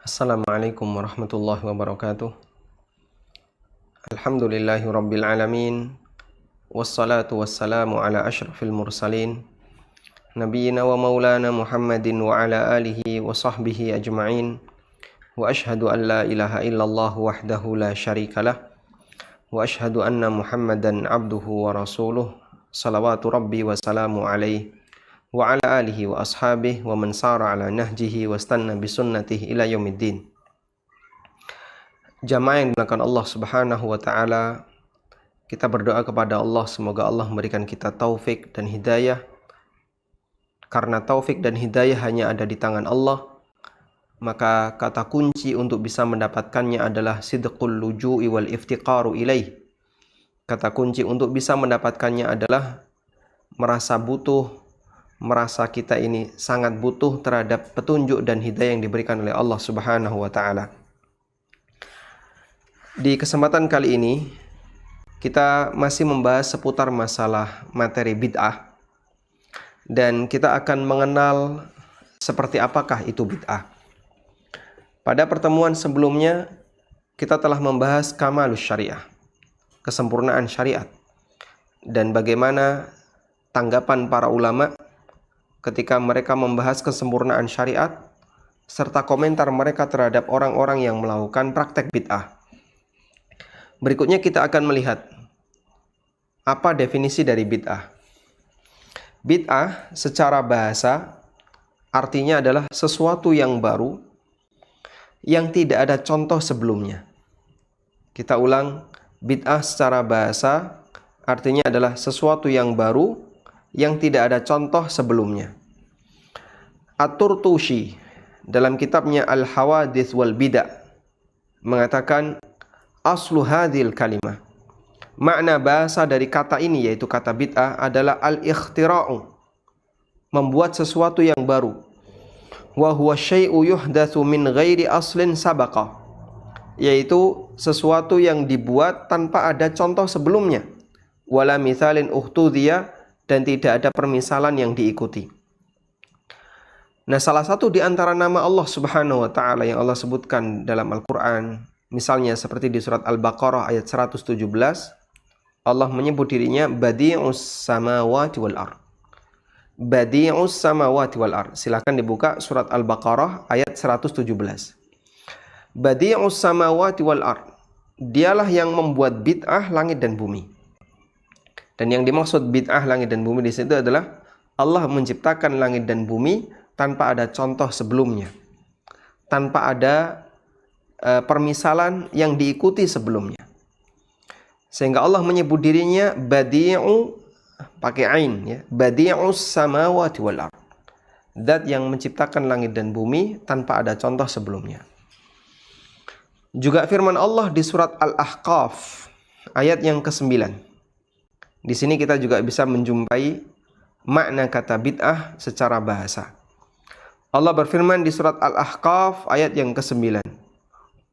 Assalamualaikum warahmatullahi wabarakatuh. Alhamdulillahi rabbil alamin. Wassalatu wassalamu ala ashrafil mursalin Nabiyyina wa maulana Muhammadin wa ala alihi wa sahbihi ajma'in. Wa ashhadu an la ilaha illallah wahdahu la syarikalah. Wa ashhadu anna Muhammadan abduhu wa rasuluh. Salawatu rabbi wa salamu alaihi wa ala alihi wa ashabihi wa man sara ala nahjihi wa stanna bisunnatihi ila yaumiddin. Jamaah yang dimuliakan Allah Subhanahu wa taala, kita berdoa kepada Allah semoga Allah memberikan kita taufik dan hidayah. Karena taufik dan hidayah hanya ada di tangan Allah, maka kata kunci untuk bisa mendapatkannya adalah sidqul luju'i wal iftiqaru ilaih. Kata kunci untuk bisa mendapatkannya adalah merasa butuh, merasa kita ini sangat butuh terhadap petunjuk dan hidayah yang diberikan oleh Allah Subhanahu wa taala. Di kesempatan kali ini kita masih membahas seputar masalah materi bid'ah, dan kita akan mengenal seperti apakah itu bid'ah. Pada pertemuan sebelumnya kita telah membahas kamalus syariah, kesempurnaan syariat, dan bagaimana tanggapan para ulama ketika mereka membahas kesempurnaan syariat, serta komentar mereka terhadap orang-orang yang melakukan praktek bid'ah. Berikutnya kita akan melihat apa definisi dari bid'ah. Bid'ah secara bahasa artinya adalah sesuatu yang baru yang tidak ada contoh sebelumnya. Kita ulang, bid'ah secara bahasa artinya adalah sesuatu yang baru yang tidak ada contoh sebelumnya. At-Turtushi dalam kitabnya Al-Hawadits wal Bid'ah mengatakan aslu hadhil kalimah, makna bahasa dari kata ini yaitu kata bid'ah adalah al-ikhtira'u, membuat sesuatu yang baru. Wa huwa syai'u yuhdatsu min ghairi aslin sabaqa, yaitu sesuatu yang dibuat tanpa ada contoh sebelumnya. Wala mithalin uhtudhiya, dan tidak ada permisalan yang diikuti. Nah, salah satu di antara nama Allah Subhanahu wa taala yang Allah sebutkan dalam Al-Qur'an, misalnya seperti di surat Al-Baqarah ayat 117, Allah menyebut dirinya Badi'us samawati wal ard. Badi'us samawati wal ard. Silakan dibuka surat Al-Baqarah ayat 117. Badi'us samawati wal ard. Dialah yang membuat bid'ah langit dan bumi. Dan yang dimaksud bid'ah langit dan bumi di situ adalah Allah menciptakan langit dan bumi tanpa ada contoh sebelumnya, tanpa ada permisalan yang diikuti sebelumnya. Sehingga Allah menyebut dirinya Badi'u, pakai ain ya, Badi'us samawati wal ard. Zat yang menciptakan langit dan bumi tanpa ada contoh sebelumnya. Juga firman Allah di surat Al-Ahqaf ayat yang ke-9. Di sini kita juga bisa menjumpai makna kata bid'ah secara bahasa. Allah berfirman di surat Al-Ahqaf ayat yang ke-9.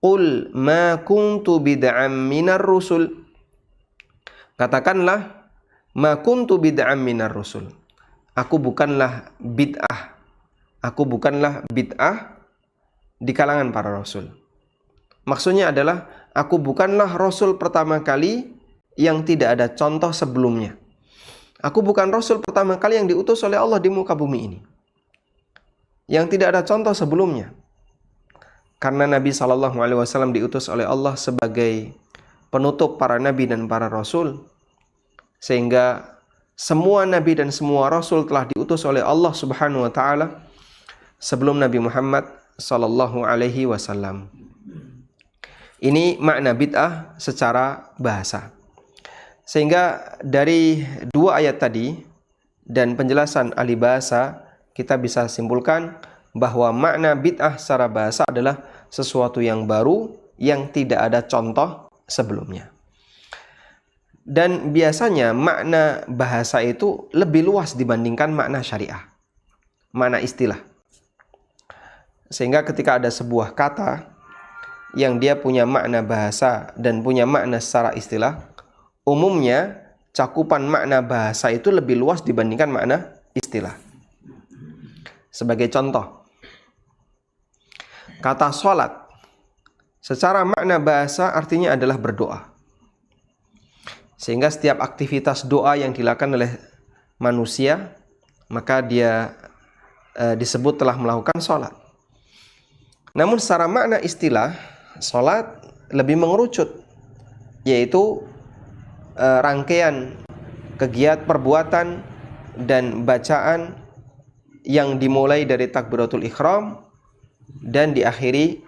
Qul ma kuntu bid'am minar rusul. Katakanlah, ma kuntu bid'am minar rusul. Aku bukanlah bid'ah. Aku bukanlah bid'ah di kalangan para rasul. Maksudnya adalah aku bukanlah rasul pertama kali yang tidak ada contoh sebelumnya. Aku bukan rasul pertama kali yang diutus oleh Allah di muka bumi ini, yang tidak ada contoh sebelumnya. Karena Nabi SAW diutus oleh Allah sebagai penutup para nabi dan para rasul, sehingga semua nabi dan semua rasul telah diutus oleh Allah Subhanahu wa taala sebelum Nabi Muhammad SAW. Ini makna bid'ah secara bahasa. Sehingga dari dua ayat tadi dan penjelasan ahli bahasa, kita bisa simpulkan bahwa makna bid'ah secara bahasa adalah sesuatu yang baru yang tidak ada contoh sebelumnya. Dan biasanya makna bahasa itu lebih luas dibandingkan makna syariah, makna istilah. Sehingga ketika ada sebuah kata yang dia punya makna bahasa dan punya makna secara istilah, umumnya cakupan makna bahasa itu lebih luas dibandingkan makna istilah. Sebagai contoh, Kata sholat secara makna bahasa artinya adalah berdoa. Sehingga setiap aktivitas doa yang dilakukan oleh manusia, maka dia disebut telah melakukan sholat. Namun secara makna istilah, sholat lebih mengerucut, yaitu rangkaian kegiatan perbuatan dan bacaan yang dimulai dari takbiratul ihram dan diakhiri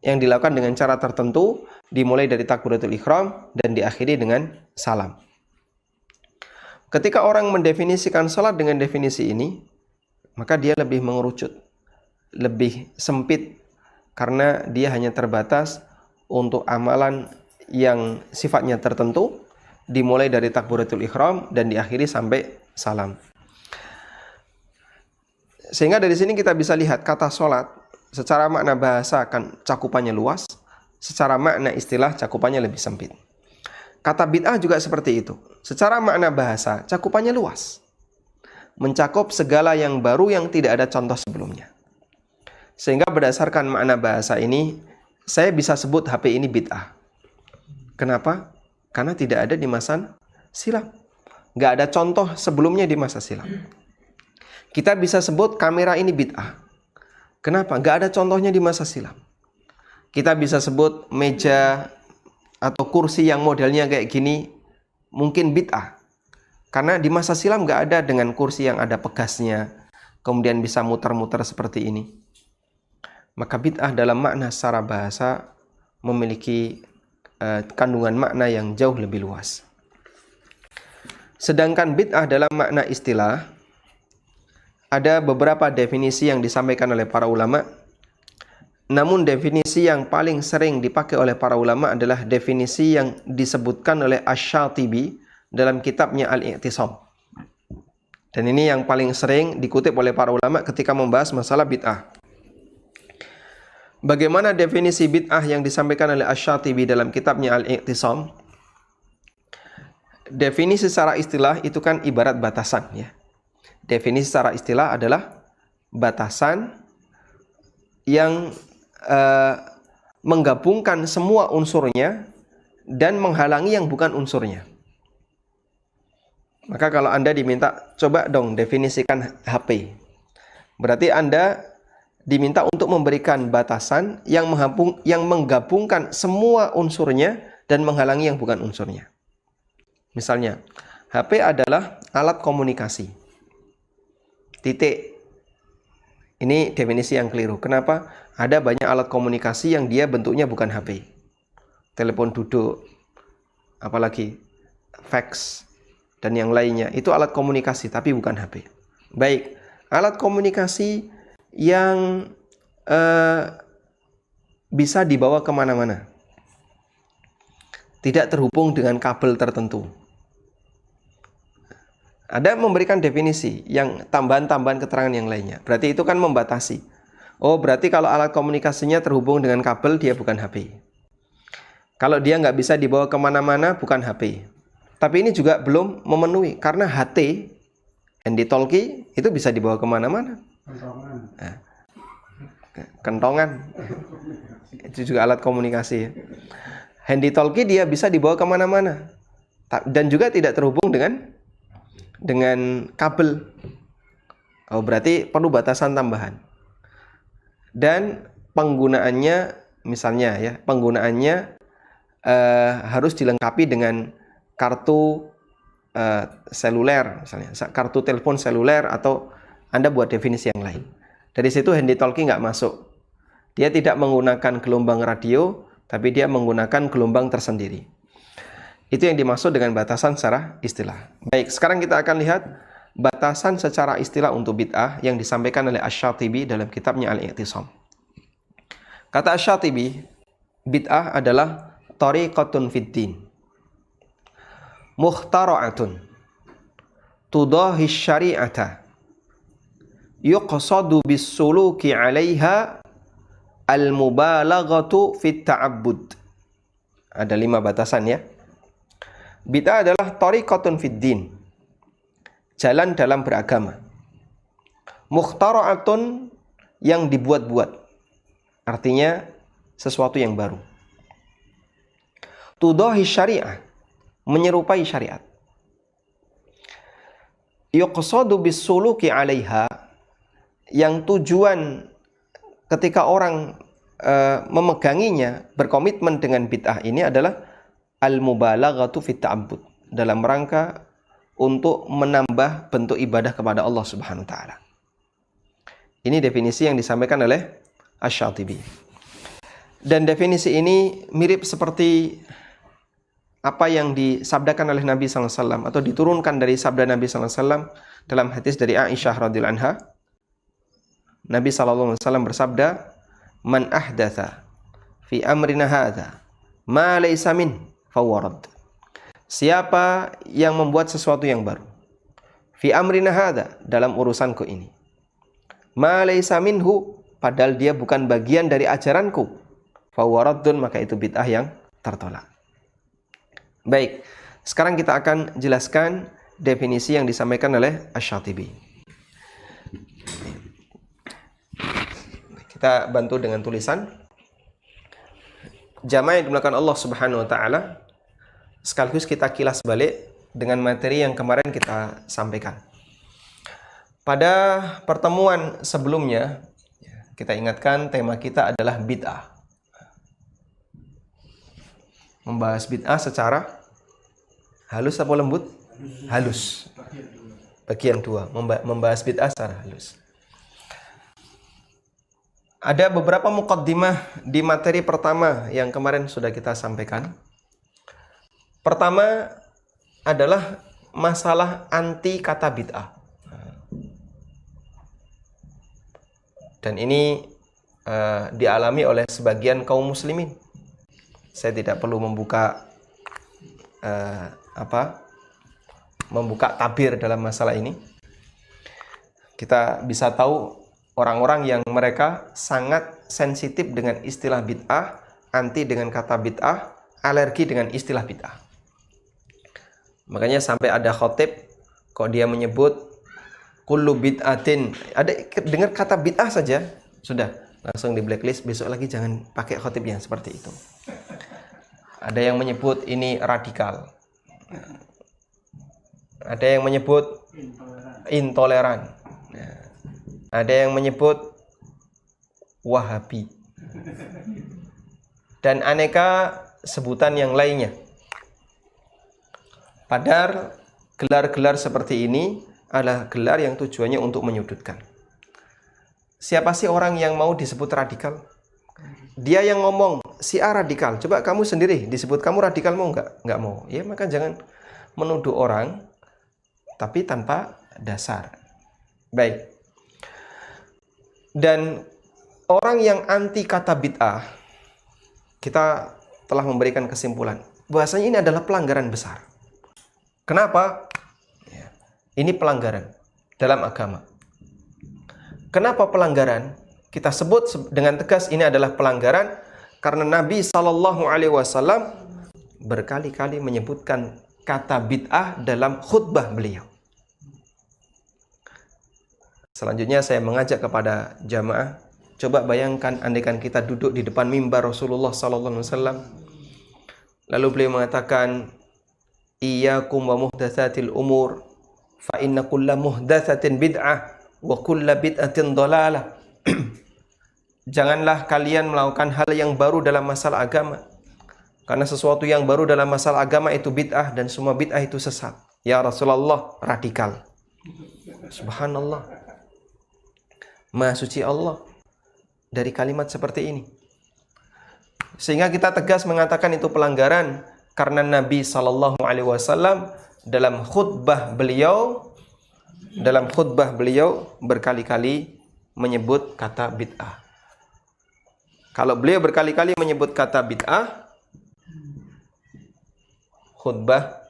yang dilakukan dengan cara tertentu, dimulai dari takbiratul ihram dan diakhiri dengan salam. Ketika orang mendefinisikan salat dengan definisi ini, maka dia lebih mengerucut, lebih sempit, karena dia hanya terbatas untuk amalan yang sifatnya tertentu, dimulai dari takbiratul ihram dan diakhiri sampai salam. Sehingga dari sini kita bisa lihat kata salat secara makna bahasa kan cakupannya luas, secara makna istilah cakupannya lebih sempit. Kata bid'ah juga seperti itu. Secara makna bahasa cakupannya luas, mencakup segala yang baru yang tidak ada contoh sebelumnya. Sehingga berdasarkan makna bahasa ini, saya bisa sebut HP ini bid'ah. Kenapa? Karena tidak ada di masa silam. Nggak ada contoh sebelumnya di masa silam. Kita bisa sebut kamera ini bid'ah. Kenapa? Nggak ada contohnya di masa silam. Kita bisa sebut meja atau kursi yang modelnya kayak gini mungkin bid'ah. Karena di masa silam nggak ada dengan kursi yang ada pegasnya, kemudian bisa muter-muter seperti ini. Maka bid'ah dalam makna secara bahasa memiliki kandungan makna yang jauh lebih luas. Sedangkan bid'ah dalam makna istilah, ada beberapa definisi yang disampaikan oleh para ulama. Namun definisi yang paling sering dipakai oleh para ulama adalah definisi yang disebutkan oleh Asy-Syatibi dalam kitabnya Al-I'tisam. Dan ini yang paling sering dikutip oleh para ulama ketika membahas masalah bid'ah. Bagaimana definisi bid'ah yang disampaikan oleh Asy-Syatibi dalam kitabnya Al-I'tisam? Definisi secara istilah itu kan ibarat batasan, ya. Definisi secara istilah adalah batasan yang menggabungkan semua unsurnya dan menghalangi yang bukan unsurnya. Maka kalau Anda diminta, coba dong definisikan HP. Berarti Anda diminta untuk memberikan batasan yang menggabungkan semua unsurnya dan menghalangi yang bukan unsurnya. Misalnya, HP adalah alat komunikasi. Titik. Ini definisi yang keliru. Kenapa? Ada banyak alat komunikasi yang dia bentuknya bukan HP. Telepon duduk, apalagi fax, dan yang lainnya. Itu alat komunikasi, tapi bukan HP. Baik, alat komunikasi yang bisa dibawa kemana-mana. Tidak terhubung dengan kabel tertentu. Ada memberikan definisi yang tambahan-tambahan keterangan yang lainnya. Berarti itu kan membatasi. Oh, berarti kalau alat komunikasinya terhubung dengan kabel, dia bukan HP. Kalau dia nggak bisa dibawa kemana-mana, bukan HP. Tapi ini juga belum memenuhi. Karena HT, handy-talkie, itu bisa dibawa kemana-mana. Kentongan. Itu juga alat komunikasi. Handy-talkie dia bisa dibawa kemana-mana. Dan juga tidak terhubung dengan kabel. Oh, berarti perlu batasan tambahan. Dan penggunaannya, misalnya ya, penggunaannya harus dilengkapi dengan kartu seluler, misalnya kartu telepon seluler, atau Anda buat definisi yang lain. Dari situ handy-talkie nggak masuk. Dia tidak menggunakan gelombang radio, tapi dia menggunakan gelombang tersendiri. Itu yang dimaksud dengan batasan secara istilah. Baik, sekarang kita akan lihat batasan secara istilah untuk bid'ah yang disampaikan oleh Asy-Syatibi dalam kitabnya Al-I'tisam. Kata Asy-Syatibi, bid'ah adalah tariqatun fid din, mukhtara'atun, tudahi syari'ata, yuqsadu bis-suluki 'alaiha al-mubalaghatu fit ta'abbud. Ada 5 batasan, ya. Bid'ah adalah tariqatun fid din, jalan dalam beragama. Mukhtara'atun, yang dibuat-buat. artinya sesuatu yang baru. Tudahi syariah, menyerupai syariat. Yuqsadu bisuluki 'alaiha, yang tujuan ketika orang memeganginya, berkomitmen dengan bid'ah ini adalah al-mubalaghatu fit ta'abbud, dalam rangka untuk menambah bentuk ibadah kepada Allah Subhanahu wa taala. Ini definisi yang disampaikan oleh Asy-Syatibi. Dan definisi ini mirip seperti apa yang disabdakan oleh Nabi SAW atau diturunkan dari sabda Nabi SAW dalam hadis dari Aisyah radhiyallahu anha. Nabi SAW bersabda, "Man ahdatha fi amrina hadza ma laysa min fawarad." Siapa yang membuat sesuatu yang baru fi amrina hadza, dalam urusanku ini, ma laysa minhu, padahal dia bukan bagian dari ajaranku, fawaradun, maka itu bid'ah yang tertolak. Baik, sekarang kita akan jelaskan definisi yang disampaikan oleh Asy-Syatibi. Kita bantu dengan tulisan. Jamaah yang dimuliakan Allah Subhanahu wa taala, sekaligus kita kilas balik dengan materi yang kemarin kita sampaikan. Pada pertemuan sebelumnya, kita ingatkan tema kita adalah bid'ah. Membahas bid'ah secara halus atau lembut? Halus. Bagian 2, membahas bid'ah secara halus. Ada beberapa muqaddimah di materi pertama yang kemarin sudah kita sampaikan. Pertama adalah masalah anti kata bid'ah. Dan ini dialami oleh sebagian kaum muslimin. Saya tidak perlu membuka tabir dalam masalah ini. Kita bisa tahu orang-orang yang mereka sangat sensitif dengan istilah bid'ah, anti dengan kata bid'ah, alergi dengan istilah bid'ah. Makanya sampai ada khotib, kok dia menyebut kullu bid'atin, ada dengar kata bid'ah saja, sudah langsung di blacklist, besok lagi jangan pakai khotib yang seperti itu. Ada yang menyebut ini radikal. Ada yang menyebut intoleran. Ada yang menyebut Wahabi, dan aneka sebutan yang lainnya. Padahal gelar-gelar seperti ini adalah gelar yang tujuannya untuk menyudutkan. Siapa sih orang yang mau disebut radikal? Dia yang ngomong, si A radikal. Coba kamu sendiri disebut kamu radikal, mau nggak? Nggak mau. Ya, maka jangan menuduh orang tapi tanpa dasar. Baik. Dan orang yang anti kata bid'ah, kita telah memberikan kesimpulan bahwasanya ini adalah pelanggaran besar. Kenapa? Ini pelanggaran dalam agama. Kenapa pelanggaran? Kita sebut dengan tegas ini adalah pelanggaran karena Nabi SAW berkali-kali menyebutkan kata bid'ah dalam khutbah beliau. Selanjutnya saya mengajak kepada jamaah, coba bayangkan andaikan kita duduk di depan mimbar Rasulullah SAW, lalu beliau mengatakan, iyyakum wa muhdatsatil umur, fa inna kulla muhdatsatin bid'ah wa kulla bid'atin dhalalah. Janganlah kalian melakukan hal yang baru dalam masalah agama, karena sesuatu yang baru dalam masalah agama itu bid'ah dan semua bid'ah itu sesat. Ya Rasulullah, radikal. Subhanallah. Maha suci Allah dari kalimat seperti ini. Sehingga kita tegas mengatakan itu pelanggaran karena Nabi SAW dalam khutbah beliau berkali-kali menyebut kata bid'ah. Kalau beliau berkali-kali menyebut kata bid'ah, khutbah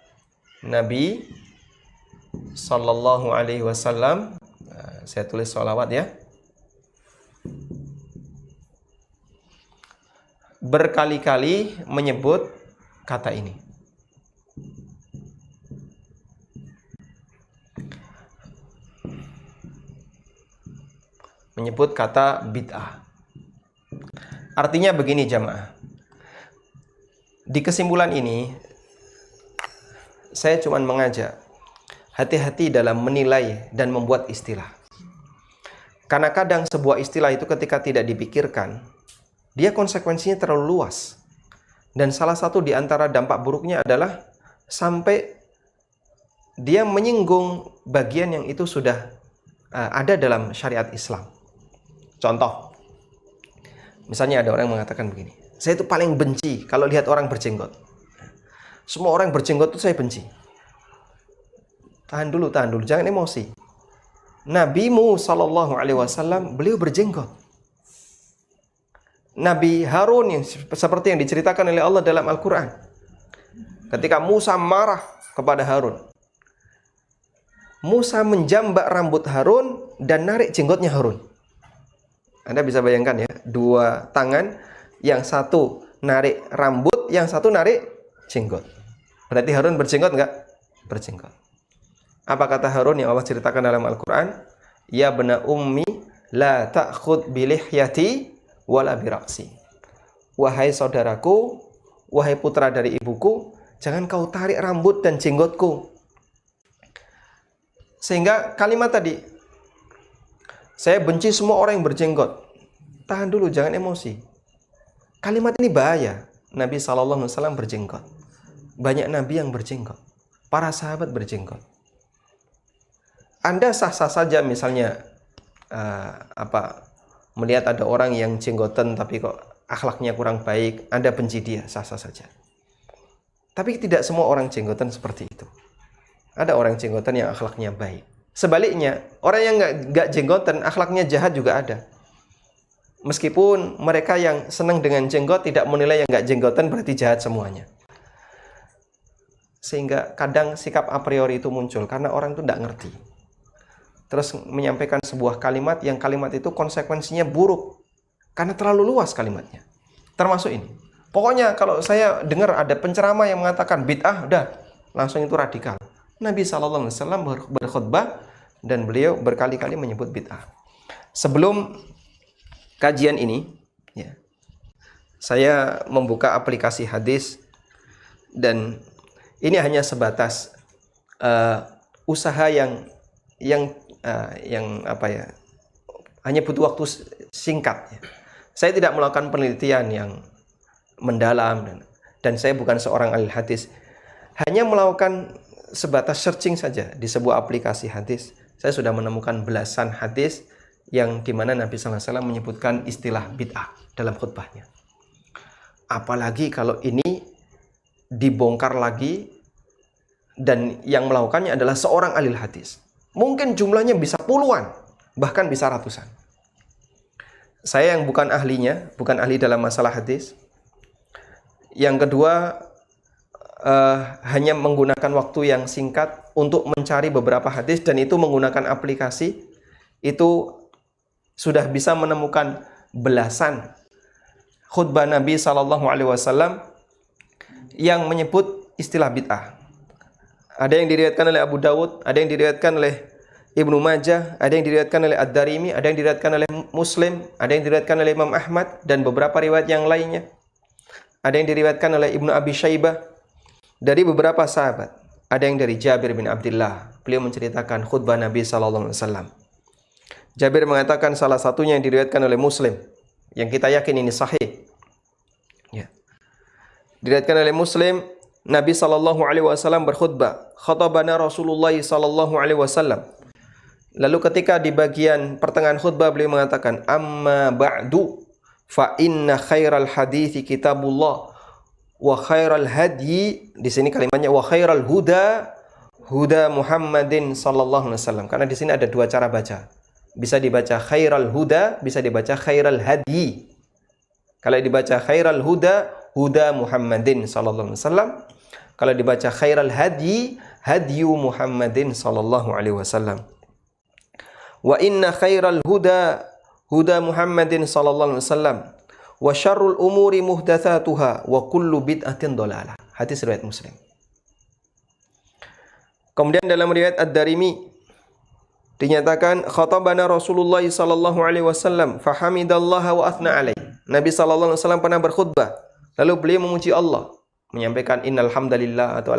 Nabi SAW, saya tulis sholawat ya, berkali-kali menyebut kata ini. Menyebut kata bid'ah. Artinya begini jamaah. Di kesimpulan ini, saya cuma mengajak hati-hati dalam menilai dan membuat istilah. Karena kadang sebuah istilah itu ketika tidak dipikirkan, dia konsekuensinya terlalu luas. Dan salah satu di antara dampak buruknya adalah sampai dia menyinggung bagian yang itu sudah ada dalam syariat Islam. Contoh, misalnya ada orang yang mengatakan begini, saya itu paling benci kalau lihat orang berjenggot. Semua orang berjenggot itu saya benci. Tahan dulu, jangan emosi. Nabimu sallallahu alaihi wasallam beliau berjenggot. Nabi Harun yang seperti yang diceritakan oleh Allah dalam Al-Quran. Ketika Musa marah kepada Harun, Musa menjambak rambut Harun dan narik jenggotnya Harun. Anda bisa bayangkan ya, dua tangan, yang satu narik rambut, yang satu narik jenggot. Berarti Harun berjenggot enggak? Berjenggot. Apa kata Harun yang Allah ceritakan dalam Al-Quran? Ya bena ummi la ta'khud bilihyati wala biraksi. Wahai saudaraku, wahai putra dari ibuku, jangan kau tarik rambut dan jenggotku. Sehingga kalimat tadi, saya benci semua orang yang berjenggot. Tahan dulu, jangan emosi. Kalimat ini bahaya. Nabi SAW berjenggot. Banyak nabi yang berjenggot. Para sahabat berjenggot. Anda sah-sah saja misalnya melihat ada orang yang jenggotan tapi kok akhlaknya kurang baik, Anda benci dia, sah-sah saja. Tapi tidak semua orang jenggotan seperti itu. Ada orang jenggotan yang akhlaknya baik. Sebaliknya, orang yang nggak jenggotan, akhlaknya jahat juga ada. Meskipun mereka yang senang dengan jenggot tidak menilai yang nggak jenggotan berarti jahat semuanya. Sehingga kadang sikap a priori itu muncul karena orang itu tidak ngerti. Terus menyampaikan sebuah kalimat yang kalimat itu konsekuensinya buruk. Karena terlalu luas kalimatnya. Termasuk ini. Pokoknya kalau saya dengar ada penceramah yang mengatakan bid'ah, udah langsung itu radikal. Nabi SAW berkhutbah dan beliau berkali-kali menyebut bid'ah. Sebelum kajian ini, ya, saya membuka aplikasi hadis dan ini hanya sebatas usaha yang hanya butuh waktu singkat. Ya. Saya tidak melakukan penelitian yang mendalam dan saya bukan seorang ahli hadis. Hanya melakukan sebatas searching saja di sebuah aplikasi hadis. Saya sudah menemukan belasan hadis yang dimana Nabi SAW menyebutkan istilah bid'ah dalam khutbahnya. Apalagi kalau ini dibongkar lagi dan yang melakukannya adalah seorang ahli hadis. Mungkin jumlahnya bisa puluhan, bahkan bisa ratusan. Saya yang bukan ahlinya, bukan ahli dalam masalah hadis. Yang kedua, hanya menggunakan waktu yang singkat untuk mencari beberapa hadis dan itu menggunakan aplikasi, itu sudah bisa menemukan belasan khutbah Nabi SAW yang menyebut istilah bid'ah. Ada yang diriwayatkan oleh Abu Dawud, ada yang diriwayatkan oleh Ibnu Majah, ada yang diriwayatkan oleh Ad-Darimi, ada yang diriwayatkan oleh Muslim, ada yang diriwayatkan oleh Imam Ahmad dan beberapa riwayat yang lainnya. Ada yang diriwayatkan oleh Ibnu Abi Syaibah dari beberapa sahabat. Ada yang dari Jabir bin Abdullah. Beliau menceritakan khutbah Nabi SAW. Jabir mengatakan salah satunya yang diriwayatkan oleh Muslim, yang kita yakin ini sahih. Ya. Diriwayatkan oleh Muslim, Nabi SAW berkhutbah. Khatabana Rasulullah SAW. Lalu ketika di bagian pertengahan khutbah beliau mengatakan, amma ba'du fa inna khairal hadithi kitabullah wa khairal hadyi, di sini kalimatnya wa khairal huda huda Muhammadin sallallahu alaihi wasallam. Karena di sini ada dua cara baca. Bisa dibaca khairal huda, bisa dibaca khairal hadyi. Kalau dibaca khairal huda, huda Muhammadin sallallahu alaihi wasallam. Kalau dibaca khairal hadyi, hadyu Muhammadin sallallahu alaihi wasallam. Wa inna khairal huda huda Muhammadin sallallahu alaihi wasallam. Wa syarrul umuri muhdatsatuha wa kullu bid'atin dhalalah. Hadis riwayat Muslim. Kemudian dalam riwayat Ad-Darimi dinyatakan khatabana Rasulullah sallallahu alaihi wasallam fa hamidallaha wa athna alaihi. Nabi SAW pernah berkhutbah, lalu beliau memuji Allah, menyampaikan innal hamdalillah atau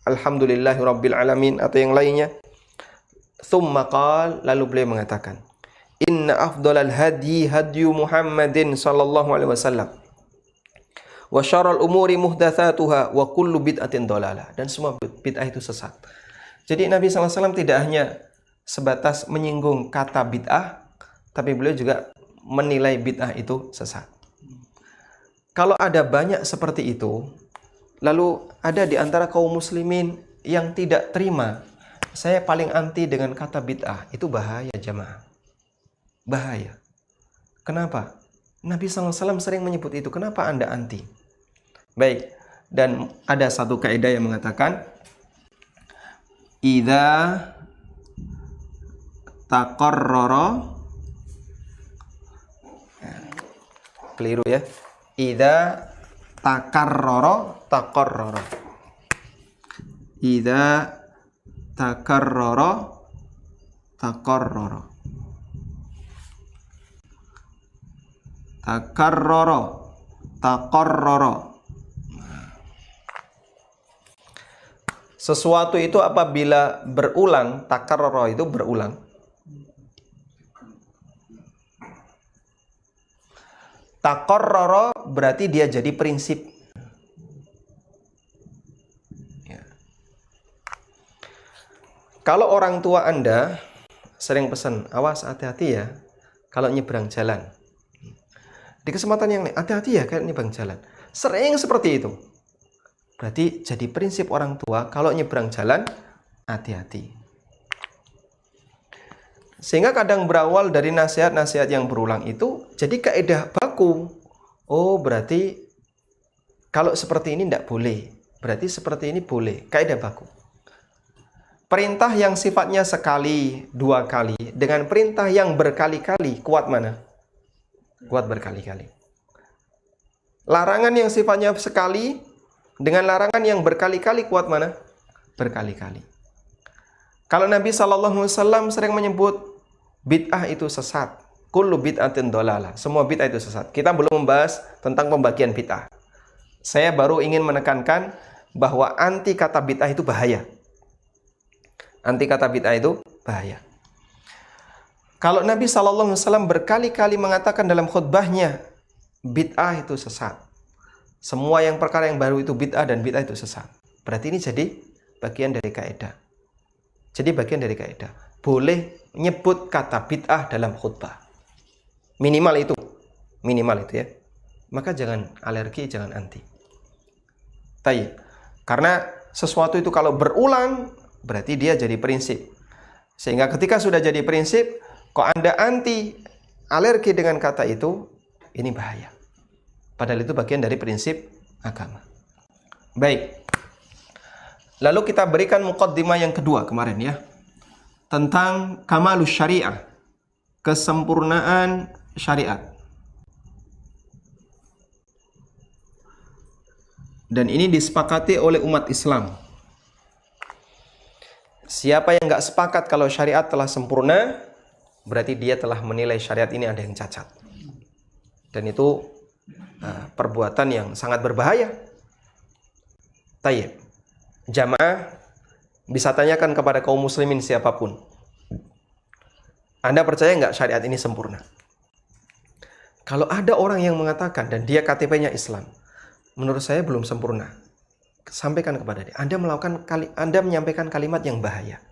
alhamdulillahi rabbil alamin atau yang lainnya. Tsumma qala, lalu beliau mengatakan, inna afdalal hadi hadyu Muhammadin sallallahu alaihi wasallam. Wa syarrul umuri muhdatsatuha wa kullu bid'atin dhalalah. Dan semua bid'ah itu sesat. Jadi Nabi SAW tidak hanya sebatas menyinggung kata bid'ah, tapi beliau juga menilai bid'ah itu sesat. Kalau ada banyak seperti itu, lalu ada di antara kaum muslimin yang tidak terima, saya paling anti dengan kata bid'ah, itu bahaya jamaah. Bahaya. Kenapa? Nabi SAW sering menyebut itu. Kenapa Anda anti? Baik. Dan ada satu kaidah yang mengatakan, idza taqarrara, keliru ya. Idza taqarrara taqarrara. Idza taqarrara taqarrara. Taqarrara taqarrara. Sesuatu itu apabila berulang, takarrara itu berulang. Takarrara berarti dia jadi prinsip. Ya. Kalau orang tua Anda sering pesan, awas hati-hati ya kalau nyebrang jalan. Di kesempatan yang lain, hati-hati ya kalau nyebrang jalan. Sering seperti itu. Berarti jadi prinsip orang tua, kalau nyebrang jalan, hati-hati. Sehingga kadang berawal dari nasihat-nasihat yang berulang itu, jadi kaidah baku. Oh, berarti kalau seperti ini tidak boleh. Berarti seperti ini boleh. Kaidah baku. Perintah yang sifatnya sekali, dua kali, dengan perintah yang berkali-kali, kuat mana? Kuat berkali-kali. Larangan yang sifatnya sekali, dengan larangan yang berkali-kali, kuat mana? Berkali-kali. Kalau Nabi SAW sering menyebut bid'ah itu sesat. Kullu bid'atin dhalalah. Semua bid'ah itu sesat. Kita belum membahas tentang pembagian bid'ah. Saya baru ingin menekankan bahwa anti kata bid'ah itu bahaya. Anti kata bid'ah itu bahaya. Kalau Nabi SAW berkali-kali mengatakan dalam khutbahnya, bid'ah itu sesat. Semua yang perkara yang baru itu bid'ah dan bid'ah itu sesat. Berarti ini jadi bagian dari kaidah. Jadi bagian dari kaidah. Boleh nyebut kata bid'ah dalam khutbah. Minimal itu. Minimal itu ya. Maka jangan alergi, jangan anti. Tayyib. Karena sesuatu itu kalau berulang, berarti dia jadi prinsip. Sehingga ketika sudah jadi prinsip, kok Anda anti, alergi dengan kata itu, ini bahaya. Padahal itu bagian dari prinsip agama. Baik. Lalu kita berikan muqaddimah yang kedua kemarin ya. Tentang kamalus syariah. Kesempurnaan syariat. Dan ini disepakati oleh umat Islam. Siapa yang nggak sepakat kalau syariat telah sempurna, berarti dia telah menilai syariat ini ada yang cacat. Dan itu perbuatan yang sangat berbahaya. Tayyib. Jamaah bisa tanyakan kepada kaum muslimin siapapun. Anda percaya nggak syariat ini sempurna? Kalau ada orang yang mengatakan dan dia KTP-nya Islam, menurut saya belum sempurna. Sampaikan kepada dia. Anda menyampaikan kalimat yang bahaya.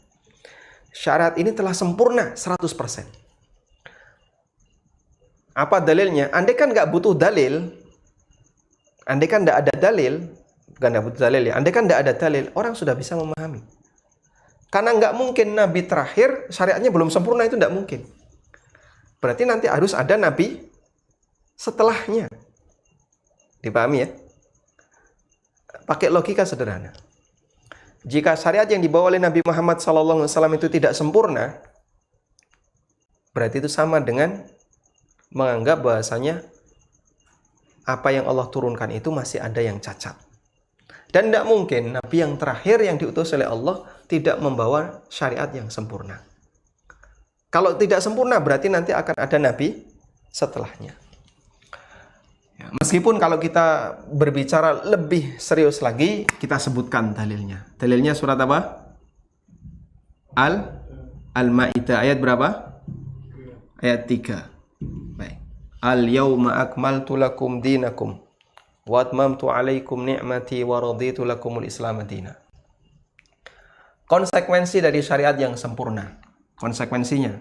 Syariat ini telah sempurna 100%. Apa dalilnya? Andai kan nggak butuh dalil, andai kan nggak ada dalil, bukan nggak butuh dalil ya. Andai kan nggak ada dalil, orang sudah bisa memahami. Karena nggak mungkin Nabi terakhir syariatnya belum sempurna, itu nggak mungkin. Berarti nanti harus ada Nabi setelahnya. Dipahami ya? Pakai logika sederhana. Jika syariat yang dibawa oleh Nabi Muhammad SAW itu tidak sempurna, berarti itu sama dengan menganggap bahasanya apa yang Allah turunkan itu masih ada yang cacat. Dan tidak mungkin Nabi yang terakhir yang diutus oleh Allah tidak membawa syariat yang sempurna. Kalau tidak sempurna berarti nanti akan ada Nabi setelahnya. Ya, meskipun kalau kita berbicara lebih serius lagi, kita sebutkan dalilnya. Dalilnya surat apa? Al-Maidah ayat berapa? Ayat 3. Baik. Al-yauma akmaltu lakum dinakum wa atmamtu alaikum ni'mati wa raditu lakumul Islam madina. Konsekuensi dari syariat yang sempurna. Konsekuensinya.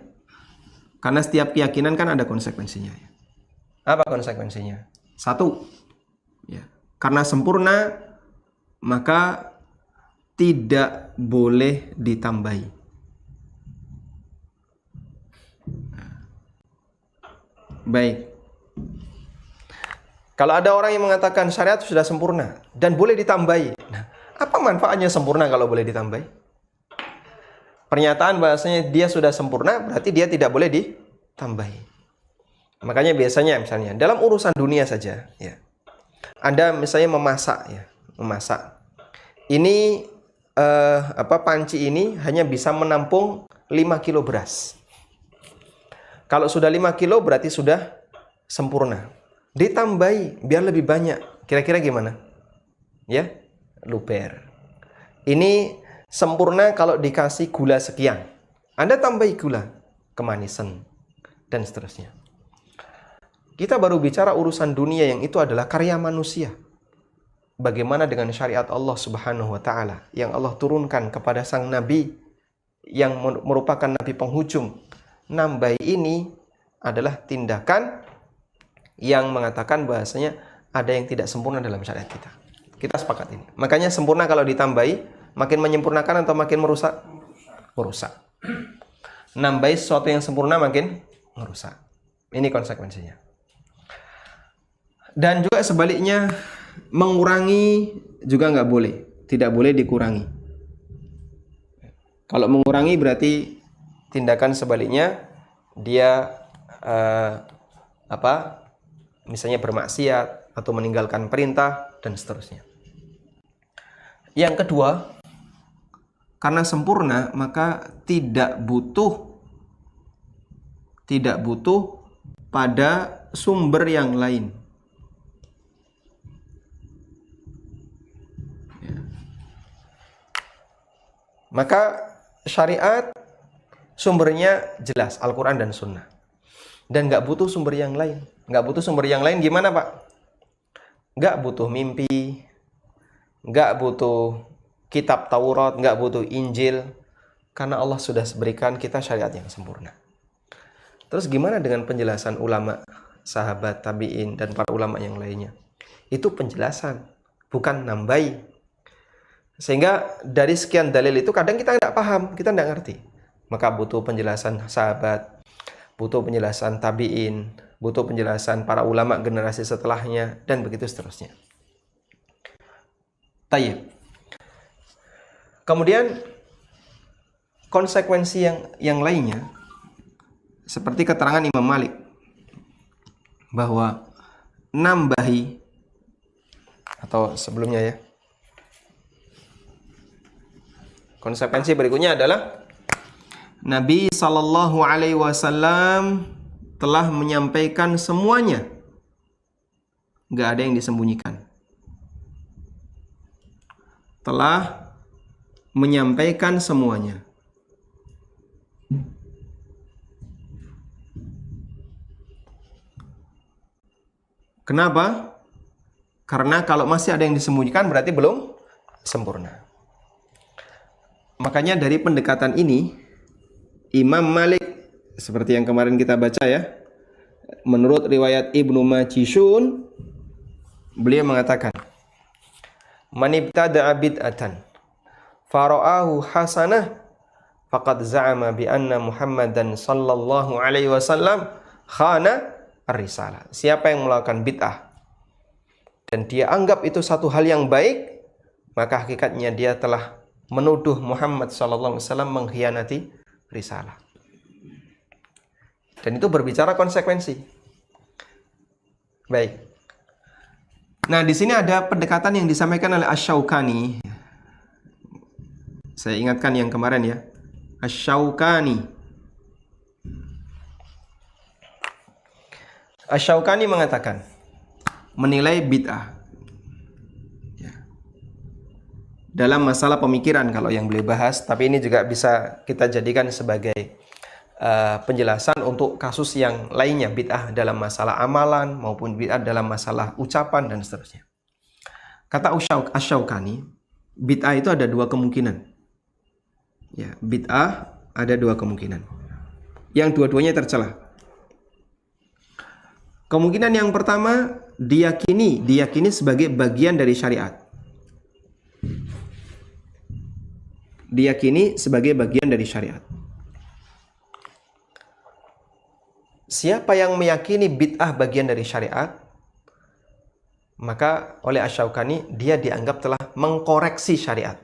Karena setiap keyakinan kan ada konsekuensinya. Apa konsekuensinya? Satu, ya, karena sempurna maka tidak boleh ditambahi. Baik. Kalau ada orang yang mengatakan syariat sudah sempurna dan boleh ditambahi. Nah, apa manfaatnya sempurna kalau boleh ditambahi? Pernyataan bahasanya dia sudah sempurna berarti dia tidak boleh ditambahi. Makanya biasanya misalnya dalam urusan dunia saja, ya, Anda misalnya memasak, ya, memasak. Ini panci ini hanya bisa menampung 5 kilo beras. Kalau sudah 5 kilo berarti sudah sempurna. Ditambahi biar lebih banyak. Kira-kira gimana? Ya, luber. Ini sempurna kalau dikasih gula sekian. Anda tambahi gula, kemanisan, dan seterusnya. Kita baru bicara urusan dunia yang itu adalah karya manusia. Bagaimana dengan syariat Allah Subhanahu wa taala yang Allah turunkan kepada sang nabi yang merupakan nabi penghujung. Nambah ini adalah tindakan yang mengatakan bahasanya ada yang tidak sempurna dalam syariat kita. Kita sepakat ini. Makanya sempurna kalau ditambahi makin menyempurnakan atau makin merusak? Merusak. Nambahi sesuatu yang sempurna makin merusak. Ini konsekuensinya. Dan juga sebaliknya, mengurangi juga nggak boleh. Tidak boleh dikurangi. Kalau mengurangi berarti tindakan sebaliknya dia misalnya bermaksiat atau meninggalkan perintah dan seterusnya. Yang kedua, karena sempurna maka tidak butuh pada sumber yang lain. Maka syariat sumbernya jelas, Al-Quran dan Sunnah. Dan nggak butuh sumber yang lain. Nggak butuh sumber yang lain gimana, Pak? Nggak butuh mimpi, nggak butuh kitab Taurat, nggak butuh Injil. Karena Allah sudah berikan kita syariat yang sempurna. Terus gimana dengan penjelasan ulama, sahabat, tabi'in, dan para ulama yang lainnya? Itu penjelasan, bukan nambahi. Sehingga dari sekian dalil itu kadang kita nggak paham, kita nggak ngerti. Maka butuh penjelasan sahabat, butuh penjelasan tabi'in, butuh penjelasan para ulama generasi setelahnya, dan begitu seterusnya. Tayyib. Kemudian konsekuensi yang lainnya, seperti keterangan Imam Malik, bahwa nambahi, atau sebelumnya ya, konsekuensi berikutnya adalah Nabi Sallallahu Alaihi Wasallam telah menyampaikan semuanya, nggak ada yang disembunyikan. Telah menyampaikan semuanya. Kenapa? Karena kalau masih ada yang disembunyikan berarti belum sempurna. Makanya dari pendekatan ini Imam Malik, seperti yang kemarin kita baca ya, menurut riwayat Ibnu Majishun, beliau mengatakan, "Man ibtada'a bid'atan fara'ahu hasanah faqad za'ama bi anna Muhammadan sallallahu alaihi wasallam khana ar-risalah." Siapa yang melakukan bid'ah dan dia anggap itu satu hal yang baik, maka hakikatnya dia telah menuduh Muhammad sallallahu alaihi wasallam mengkhianati risalah. Dan itu berbicara konsekuensi. Baik. Nah, di sini ada pendekatan yang disampaikan oleh Asy-Syaukani. Saya ingatkan yang kemarin ya. Asy-Syaukani. Asy-Syaukani mengatakan, menilai bid'ah. Ya. Dalam masalah pemikiran kalau yang beliau bahas, tapi ini juga bisa kita jadikan sebagai penjelasan untuk kasus yang lainnya, bid'ah dalam masalah amalan maupun bid'ah dalam masalah ucapan dan seterusnya. Kata Asy-Syaukani, bid'ah itu ada dua kemungkinan. Ya, bid'ah ada dua kemungkinan. Yang dua-duanya tercela. Kemungkinan yang pertama, diyakini sebagai bagian dari syariat. Diyakini sebagai bagian dari syariat. Siapa yang meyakini bid'ah bagian dari syariat, maka oleh Asy-Syaukani dia dianggap telah mengkoreksi syariat.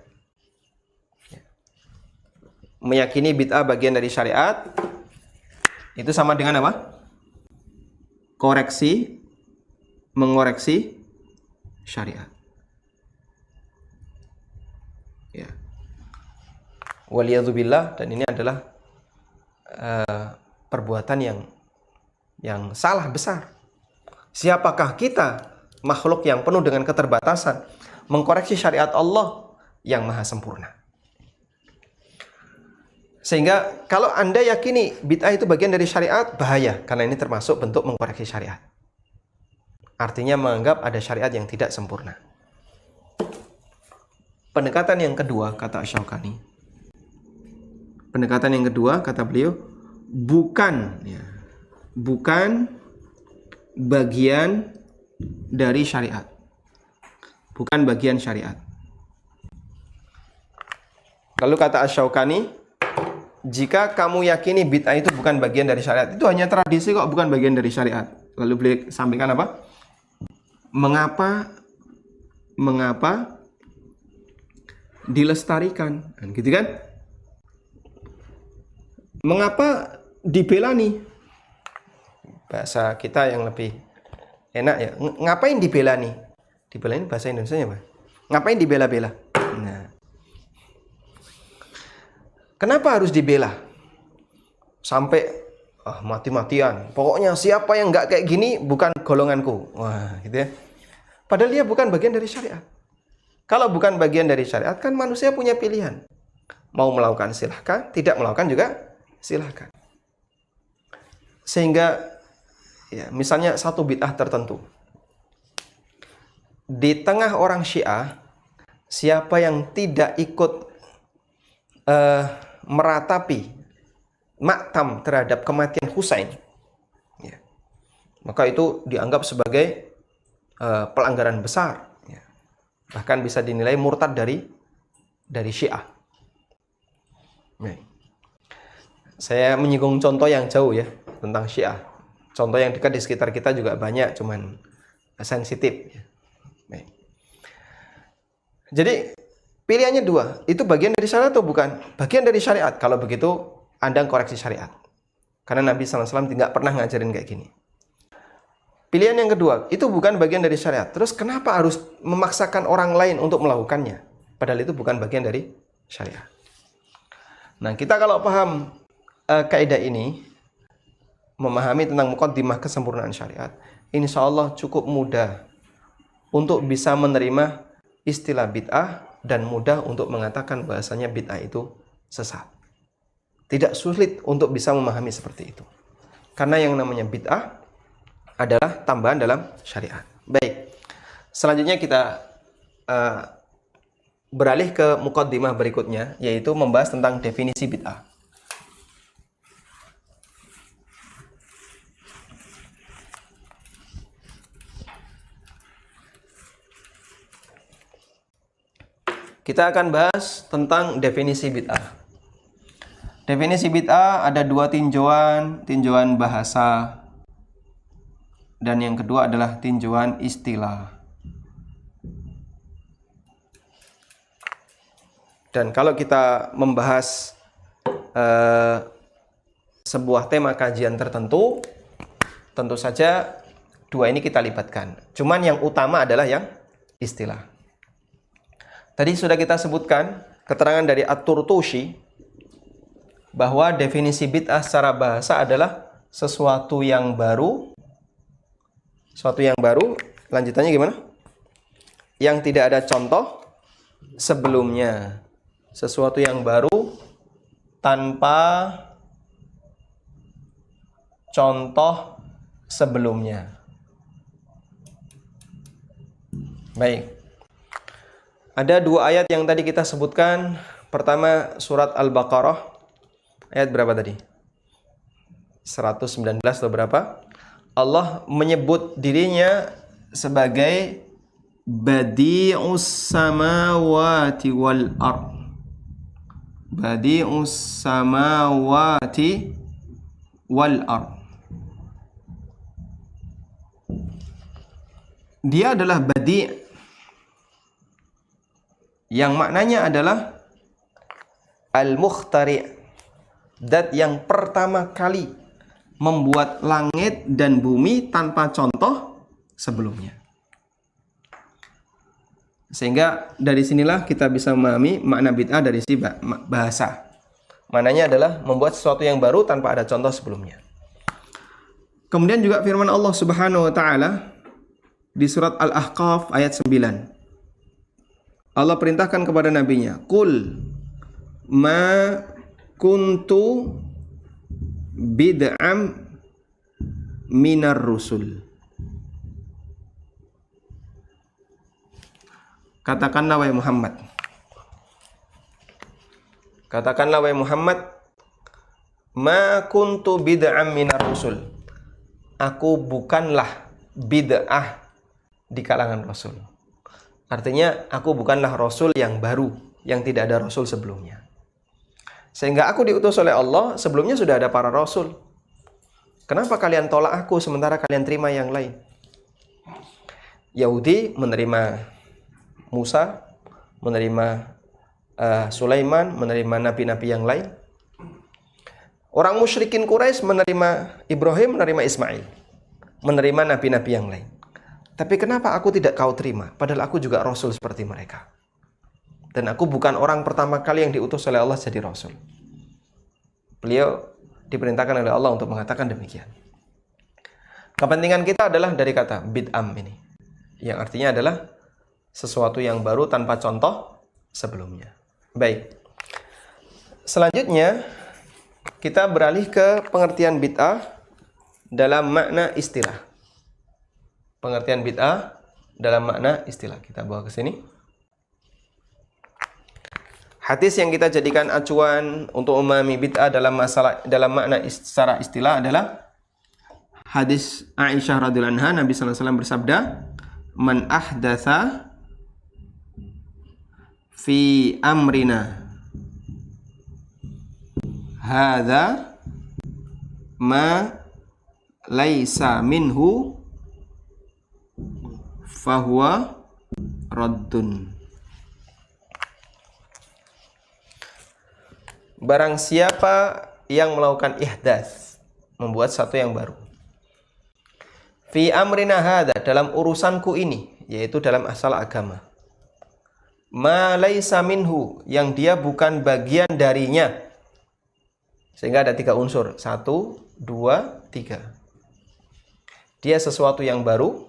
Meyakini bid'ah bagian dari syariat itu sama dengan apa? Koreksi, mengoreksi syariat. Ya. Waliyadzubillah, dan ini adalah perbuatan yang salah besar. Siapakah kita, makhluk yang penuh dengan keterbatasan, mengkoreksi syariat Allah yang maha sempurna? Sehingga kalau Anda yakini bid'ah itu bagian dari syariat, bahaya, karena ini termasuk bentuk mengkoreksi syariat. Artinya menganggap ada syariat yang tidak sempurna. Pendekatan yang kedua, kata Asy-Syaukani, pendekatan yang kedua, kata beliau, bukan bagian dari syariat. Bukan bagian syariat. Lalu kata Asy-Syaukani, jika kamu yakini bid'ah itu bukan bagian dari syariat, itu hanya tradisi kok, bukan bagian dari syariat. Lalu beliau sampaikan apa? Mengapa dilestarikan? Gitu kan? Mengapa dibelani? Bahasa kita yang lebih enak ya. Ngapain dibelani? Dibelani bahasa Indonesianya apa? Ngapain dibela-bela? Nah. Kenapa harus dibela? Sampai mati-matian. Pokoknya siapa yang nggak kayak gini bukan golonganku. Wah, gitu ya. Padahal dia bukan bagian dari syariat. Kalau bukan bagian dari syariat, kan manusia punya pilihan. Mau melakukan silahkan, tidak melakukan juga silahkan. Sehingga ya, misalnya satu bid'ah tertentu. Di tengah orang Syiah, siapa yang tidak ikut meratapi maktam terhadap kematian Husain, ya, maka itu dianggap sebagai pelanggaran besar, ya. Bahkan bisa dinilai murtad dari Syiah. Nah, saya menyinggung contoh yang jauh ya tentang Syiah. Contoh yang dekat di sekitar kita juga banyak, cuman sensitif. Ya. Nah. Jadi pilihannya dua, itu bagian dari syariat atau bukan? Bagian dari syariat. Kalau begitu Anda koreksi syariat. Karena Nabi SAW tidak pernah ngajarin kayak gini. Pilihan yang kedua, itu bukan bagian dari syariat. Terus kenapa harus memaksakan orang lain untuk melakukannya? Padahal itu bukan bagian dari syariat. Nah, kita kalau paham kaidah ini, memahami tentang muqaddimah kesempurnaan syariat, insya Allah cukup mudah untuk bisa menerima istilah bid'ah dan mudah untuk mengatakan bahasanya bid'ah itu sesat. Tidak sulit untuk bisa memahami seperti itu. Karena yang namanya bid'ah adalah tambahan dalam syariat. Baik. Selanjutnya kita beralih ke muqaddimah berikutnya, yaitu membahas tentang definisi bid'ah. Kita akan bahas tentang definisi bid'ah. Definisi bid'ah ada dua tinjauan, tinjauan bahasa, dan yang kedua adalah tinjauan istilah. Dan kalau kita membahas sebuah tema kajian tertentu, tentu saja dua ini kita libatkan. Cuman yang utama adalah yang istilah. Tadi sudah kita sebutkan keterangan dari At-Turtushi bahwa definisi bid'ah secara bahasa adalah sesuatu yang baru Lanjutannya gimana? Yang tidak ada contoh sebelumnya. Sesuatu yang baru tanpa contoh sebelumnya. Baik. Ada dua ayat yang tadi kita sebutkan. Pertama surat Al-Baqarah. Ayat berapa tadi? 119 atau berapa? Allah menyebut dirinya sebagai Badi'us samawati wal ard. Badi'us samawati wal ard. Dia adalah badi' yang maknanya adalah al-mukhtari', zat yang pertama kali membuat langit dan bumi tanpa contoh sebelumnya. Sehingga dari sinilah kita bisa memahami makna bid'ah dari sisi bahasa. Maknanya adalah membuat sesuatu yang baru tanpa ada contoh sebelumnya. Kemudian juga firman Allah Subhanahu wa taala di surat Al-Ahqaf ayat 9. Allah perintahkan kepada nabinya, "Qul ma kuntu bid'am minar rusul." Katakanlah wahai Muhammad. Katakanlah wahai Muhammad, ma kuntu bid'am minar rusul. Aku bukanlah bid'ah di kalangan rasul. Artinya aku bukanlah rasul yang baru, yang tidak ada rasul sebelumnya. Sehingga aku diutus oleh Allah, sebelumnya sudah ada para rasul. Kenapa kalian tolak aku sementara kalian terima yang lain? Yahudi menerima Musa, menerima Sulaiman, menerima nabi-nabi yang lain. Orang musyrikin Quraisy menerima Ibrahim, menerima Ismail, menerima nabi-nabi yang lain. Tapi kenapa aku tidak kau terima? Padahal aku juga rasul seperti mereka. Dan aku bukan orang pertama kali yang diutus oleh Allah jadi rasul. Beliau diperintahkan oleh Allah untuk mengatakan demikian. Kepentingan kita adalah dari kata bid'am ini, yang artinya adalah sesuatu yang baru tanpa contoh sebelumnya. Baik. Selanjutnya kita beralih ke pengertian bid'ah dalam makna istilah. Pengertian bid'ah dalam makna istilah. Kita bawa ke sini. Hadis yang kita jadikan acuan untuk memahami bid'ah dalam makna secara istilah adalah hadis Aisyah radhiyallahu anha. Nabi sallallahu alaihi wasallam bersabda, "Man ahdatsa fi amrina hadza ma laisa minhu fahuwa raddun." Barang siapa yang melakukan ihdas, membuat satu yang baru, fi amrina hadza, dalam urusanku ini, yaitu dalam asal agama, ma laisa minhu, yang dia bukan bagian darinya. Sehingga ada 3 unsur. 1, 2, 3. Dia sesuatu yang baru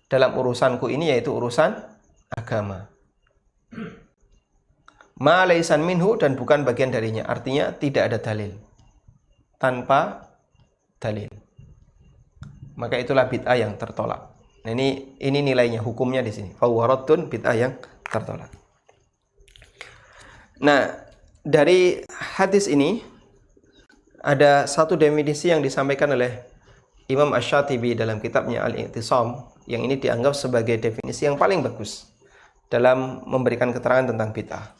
dalam urusanku ini, yaitu urusan agama. Ma laisan minhu, dan bukan bagian darinya. Artinya tidak ada dalil. Tanpa dalil. Maka itulah bid'ah yang tertolak. Nah, ini nilainya, hukumnya di sini. Fawaradun, bid'ah yang tertolak. Nah, dari hadis ini ada satu definisi yang disampaikan oleh Imam Asy-Syatibi dalam kitabnya Al-I'tisam, yang ini dianggap sebagai definisi yang paling bagus dalam memberikan keterangan tentang bid'ah.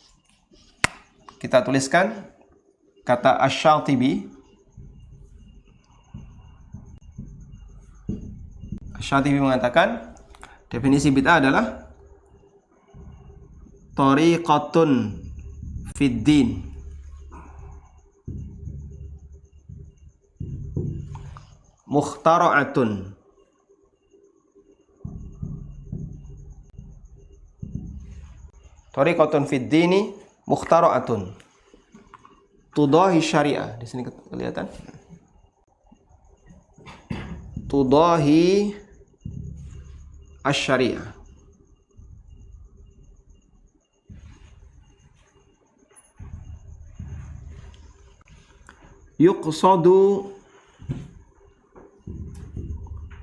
Kita tuliskan kata Asy-Syatibi. Asy-Syatibi mengatakan definisi bid'ah adalah tariqatun fid din mukhtara'atun tariqatun fid dini mukhtara'atun tudahi syariah. Di sini kelihatan tudahi asy-syariah. Yuqsadu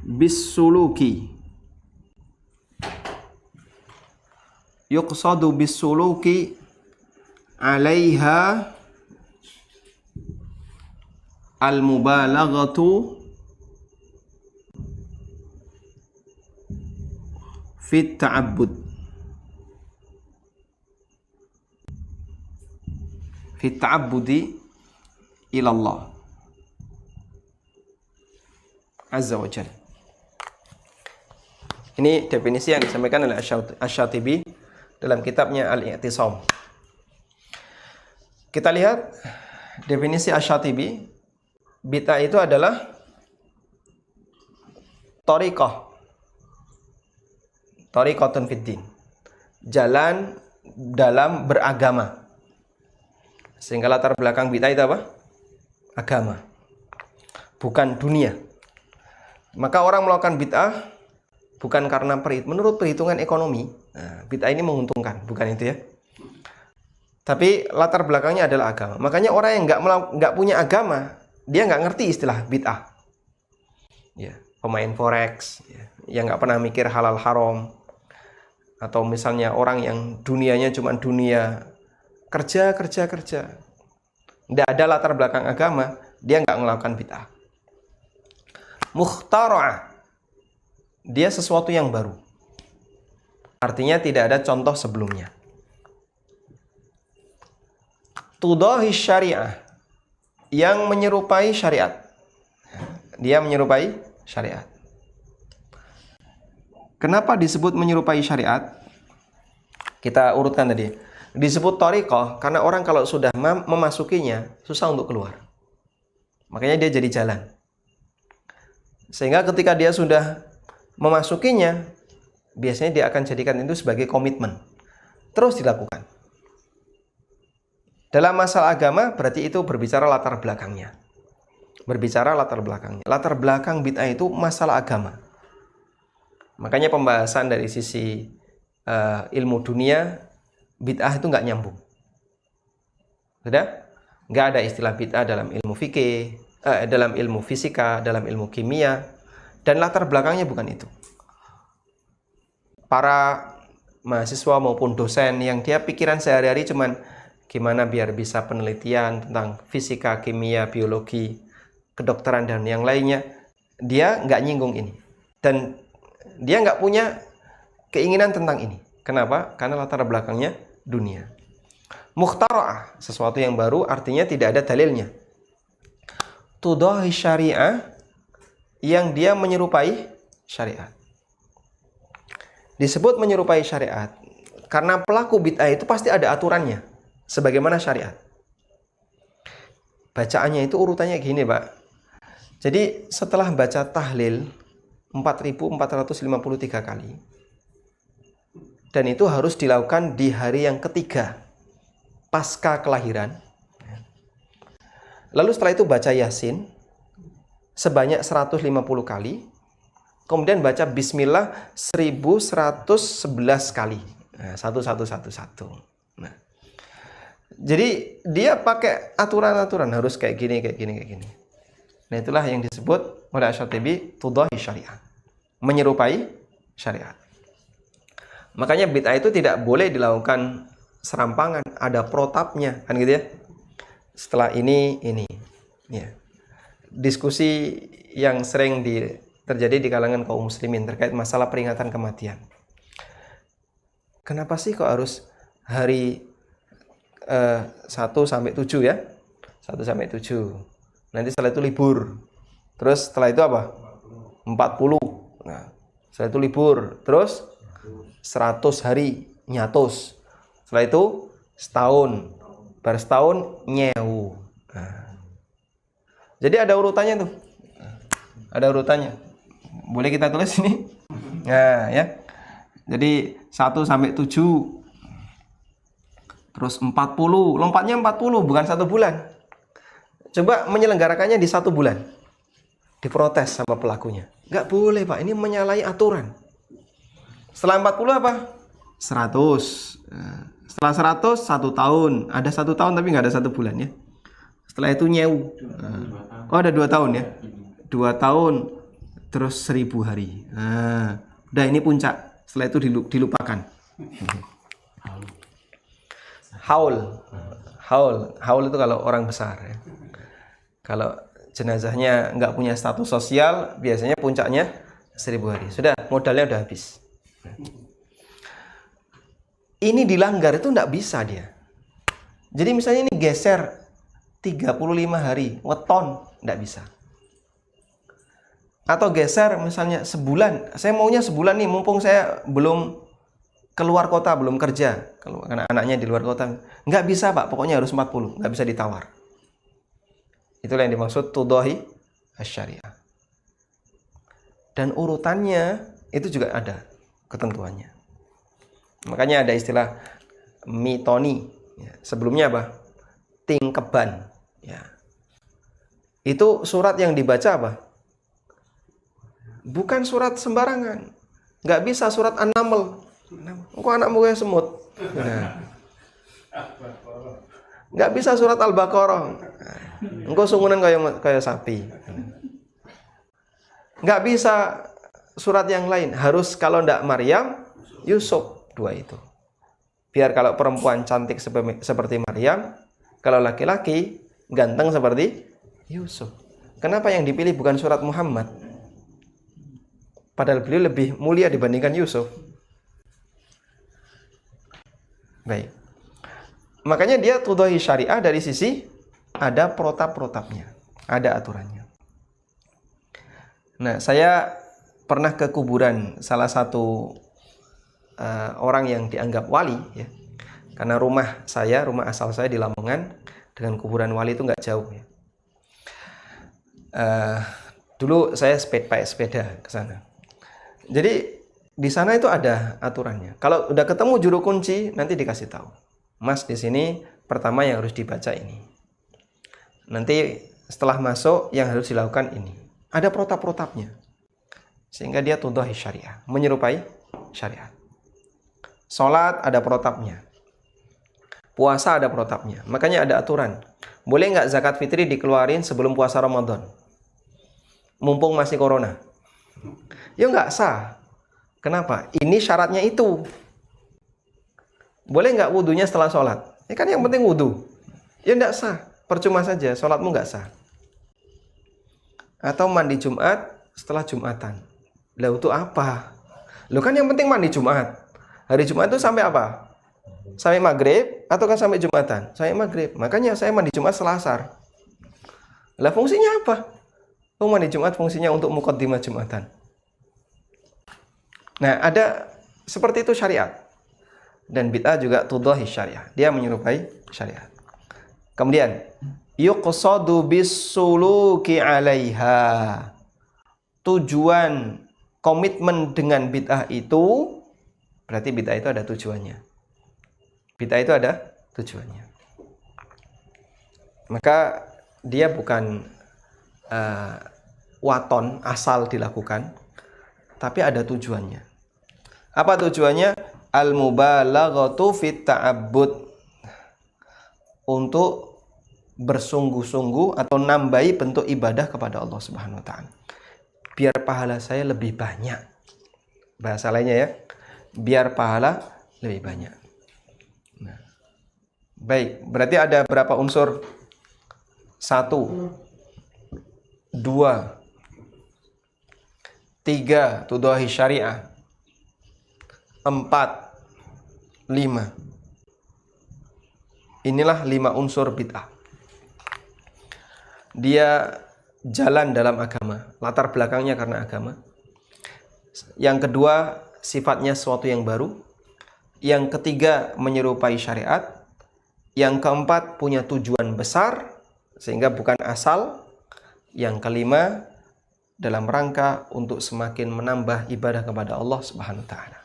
bis-suluki. Yuqsadu bis-suluki 'alaiha al-mubalaghatu fit ta'abbud. Fit ta'abbudi ilallah azza wa jalla. Ini definisi yang disampaikan oleh Asy-Syatibi dalam kitabnya Al-I'tisam. Kita lihat definisi Asy-Syatibi. Bid'ah itu adalah thariqatun fid din, jalan dalam beragama. Sehingga latar belakang bid'ah itu apa? Agama, bukan dunia. Maka orang melakukan bid'ah bukan karena menurut perhitungan ekonomi. Nah, bid'ah ini menguntungkan, bukan itu ya. Tapi latar belakangnya adalah agama. Makanya orang yang nggak punya agama, dia nggak ngerti istilah bid'ah. Ya, pemain forex, ya, yang nggak pernah mikir halal haram, atau misalnya orang yang dunianya cuma dunia kerja. Nggak ada latar belakang agama, dia nggak melakukan bid'ah. Mukhtara'ah, dia sesuatu yang baru. Artinya tidak ada contoh sebelumnya. Tudahi syariah, yang menyerupai syariat. Dia menyerupai syariat. Kenapa disebut menyerupai syariat? Kita urutkan tadi. Disebut thariqah karena orang kalau sudah memasukinya susah untuk keluar. Makanya dia jadi jalan. Sehingga ketika dia sudah memasukinya, biasanya dia akan jadikan itu sebagai komitmen. Terus dilakukan. Dalam masalah agama berarti itu berbicara latar belakangnya. Latar belakang bid'ah itu masalah agama. Makanya pembahasan dari sisi ilmu dunia, bid'ah itu nggak nyambung. Sudah? Nggak ada istilah bid'ah dalam ilmu fikih, dalam ilmu fisika, dalam ilmu kimia, dan latar belakangnya bukan itu. Para mahasiswa maupun dosen yang dia pikiran sehari-hari cuman gimana biar bisa penelitian tentang fisika, kimia, biologi, kedokteran, dan yang lainnya, dia nggak nyinggung ini. Dan dia nggak punya keinginan tentang ini. Kenapa? Karena latar belakangnya dunia. Mukhtara'ah, sesuatu yang baru, artinya tidak ada dalilnya. Tudahi syariah, yang dia menyerupai syariat. Disebut menyerupai syariat karena pelaku bid'ah itu pasti ada aturannya sebagaimana syariat. Bacaannya itu urutannya gini, Pak. Jadi setelah baca tahlil 4.453 kali, dan itu harus dilakukan di hari yang ketiga pasca kelahiran. Lalu setelah itu baca Yasin sebanyak 150 kali. Kemudian baca Bismillah 1111 kali. Nah, 1111. Nah, jadi dia pakai aturan-aturan harus kayak gini. Nah, itulah yang disebut oleh Asy-Syatibi tudahi syariah. Menyerupai syariat. Makanya bid'ah itu tidak boleh dilakukan serampangan, ada protapnya, kan gitu ya. Setelah ini. Ya. Diskusi yang sering terjadi di kalangan kaum muslimin terkait masalah peringatan kematian. Kenapa sih kok harus hari 1 sampai 7 ya? 1 sampai 7. Nanti setelah itu libur. Terus setelah itu apa? 40. Nah, setelah itu libur. Terus 100 hari nyatus. Setelah itu setahun. Baru setahun nyewu. Nah. Jadi ada urutannya tuh. Ada urutannya. Boleh kita tulis ini? Nah, ya. Jadi 1 sampai 7. Terus 40. Lompatnya 40, bukan 1 bulan. Coba menyelenggarakannya di 1 bulan. Diprotes sama pelakunya. Nggak boleh, Pak. Ini menyalahi aturan. Setelah 40 apa? 100. Nah, setelah 100 1 tahun. Ada 1 tahun tapi nggak ada 1 bulan ya. Setelah itu nyewu. Nah, oh ada 2 tahun ya. 2 tahun terus 1000 hari. Nah, udah ini puncak. Setelah itu dilupakan. Haul. Haul itu kalau orang besar ya. Kalau jenazahnya nggak punya status sosial, biasanya puncaknya 1000 hari. Sudah, modalnya udah habis. Ini dilanggar itu nggak bisa dia. Jadi misalnya ini geser 35 hari, weton, nggak bisa. Atau geser misalnya sebulan, saya maunya sebulan nih, mumpung saya belum keluar kota, belum kerja, kalau karena anaknya di luar kota, nggak bisa Pak, pokoknya harus 40, nggak bisa ditawar. Itulah yang dimaksud tudahi asy-syariah. Dan urutannya itu juga ada ketentuannya. Makanya ada istilah mitoni. Ya, sebelumnya apa? Tingkeban. Ya. Itu surat yang dibaca apa? Bukan surat sembarangan. Nggak bisa surat An-Naml. Engkau anakmu kayak semut. Nah. Nggak bisa surat Al-Baqarah. Engkau sungunan kayak sapi. Nggak bisa surat yang lain. Harus kalau ndak Maryam, Yusuf. 2 itu. Biar kalau perempuan cantik seperti Maryam, kalau laki-laki ganteng seperti Yusuf. Kenapa yang dipilih bukan surat Muhammad? Padahal beliau lebih mulia dibandingkan Yusuf. Baik. Makanya dia tudahi syariah dari sisi ada protap-protapnya, ada aturannya. Nah, saya pernah ke kuburan salah satu orang yang dianggap wali ya. Karena rumah asal saya di Lamongan dengan kuburan wali itu nggak jauh ya. Dulu saya pakai sepeda ke sana. Jadi di sana itu ada aturannya. Kalau udah ketemu juru kunci nanti dikasih tahu. Mas di sini pertama yang harus dibaca ini. Nanti setelah masuk yang harus dilakukan ini. Ada protap-protapnya. Sehingga dia tudahi syariah, menyerupai syariat. Salat ada protapnya. Puasa ada protapnya. Makanya ada aturan. Boleh nggak zakat fitri dikeluarin sebelum puasa Ramadan? Mumpung masih corona. Ya nggak sah. Kenapa? Ini syaratnya itu. Boleh nggak wudunya setelah sholat? Ya kan yang penting wudu. Ya nggak sah. Percuma saja, sholatmu nggak sah. Atau mandi Jumat setelah Jumatan. Lah itu apa? Lo kan yang penting mandi Jumat. Hari Jumat itu sampai apa? Sampai maghrib atau kan sampai Jumatan? Sampai maghrib. Makanya saya mandi Jumat setelah asar. Lah fungsinya apa? Oh, mandi Jumat fungsinya untuk muqaddimah Jumatan. Nah, ada seperti itu syariat. Dan bid'ah juga tudahi syariah. Dia menyerupai syariat. Kemudian, yuqsadu bis-suluki 'alaiha. Tujuan komitmen dengan bid'ah itu berarti bid'ah itu ada tujuannya. Bid'ah itu ada tujuannya. Maka dia bukan waton asal dilakukan, tapi ada tujuannya. Apa tujuannya? Al-mubalaghatu fit ta'abbud. Untuk bersungguh-sungguh atau nambahi bentuk ibadah kepada Allah Subhanahu wa taala. Biar pahala saya lebih banyak. Bahasa lainnya ya. Biar pahala lebih banyak. Nah. Baik, berarti ada berapa unsur? 1, 2, 3 tudahi syariah. 4, 5. Inilah 5 unsur bid'ah. Dia jalan dalam agama, latar belakangnya karena agama. Yang kedua, sifatnya sesuatu yang baru. Yang ketiga, menyerupai syariat. Yang keempat, punya tujuan besar sehingga bukan asal. Yang kelima, dalam rangka untuk semakin menambah ibadah kepada Allah Subhanahu wa taala.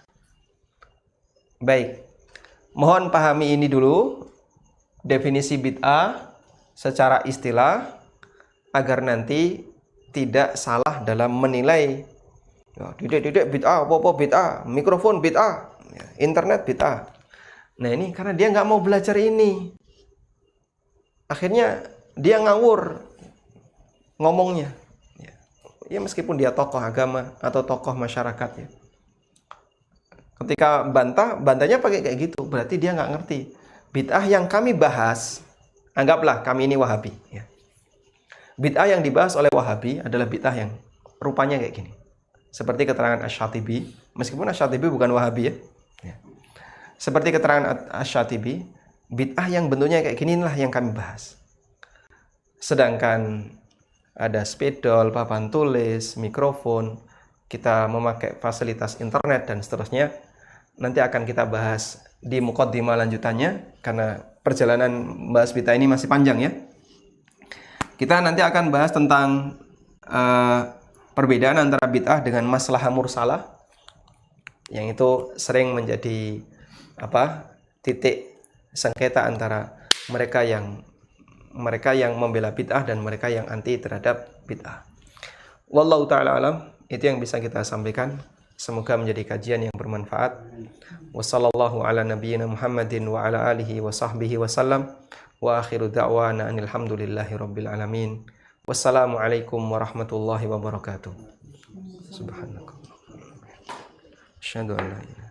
Baik. Mohon pahami ini dulu, definisi bid'ah secara istilah agar nanti tidak salah dalam menilai Ya, didik bid'ah, apa bid'ah, mikrofon bid'ah, ya, internet bid'ah. Nah ini karena dia nggak mau belajar ini, akhirnya dia ngawur ngomongnya. Ya meskipun dia tokoh agama atau tokoh masyarakat ya. Ketika bantahnya pakai kayak gitu, berarti dia nggak ngerti. Bid'ah yang kami bahas, anggaplah kami ini Wahabi. Ya. Bid'ah yang dibahas oleh Wahabi adalah bid'ah yang rupanya kayak gini. Seperti keterangan Asy-Syatibi, meskipun Asy-Syatibi bukan Wahabi ya. Ya. Seperti keterangan Asy-Syatibi, bid'ah yang bentuknya kayak gini inilah yang kami bahas. Sedangkan ada spidol, papan tulis, mikrofon, kita memakai fasilitas internet dan seterusnya. Nanti akan kita bahas di muqaddimah lanjutannya karena perjalanan bahas bid'ah ini masih panjang ya. Kita nanti akan bahas tentang perbedaan antara bid'ah dengan maslahah mursalah, yang itu sering menjadi titik sengketa antara mereka yang membela bid'ah dan mereka yang anti terhadap bid'ah. Wallahu ta'ala alam, itu yang bisa kita sampaikan. Semoga menjadi kajian yang bermanfaat. Wassallallahu ala nabiyyina Muhammadin wa ala alihi wa sahbihi wasallam. Wa akhiru da'wana anilhamdulillahi rabbil alamin. Wassalamualaikum warahmatullahi wabarakatuh. Subhanallah. Asyhadu an la ilaha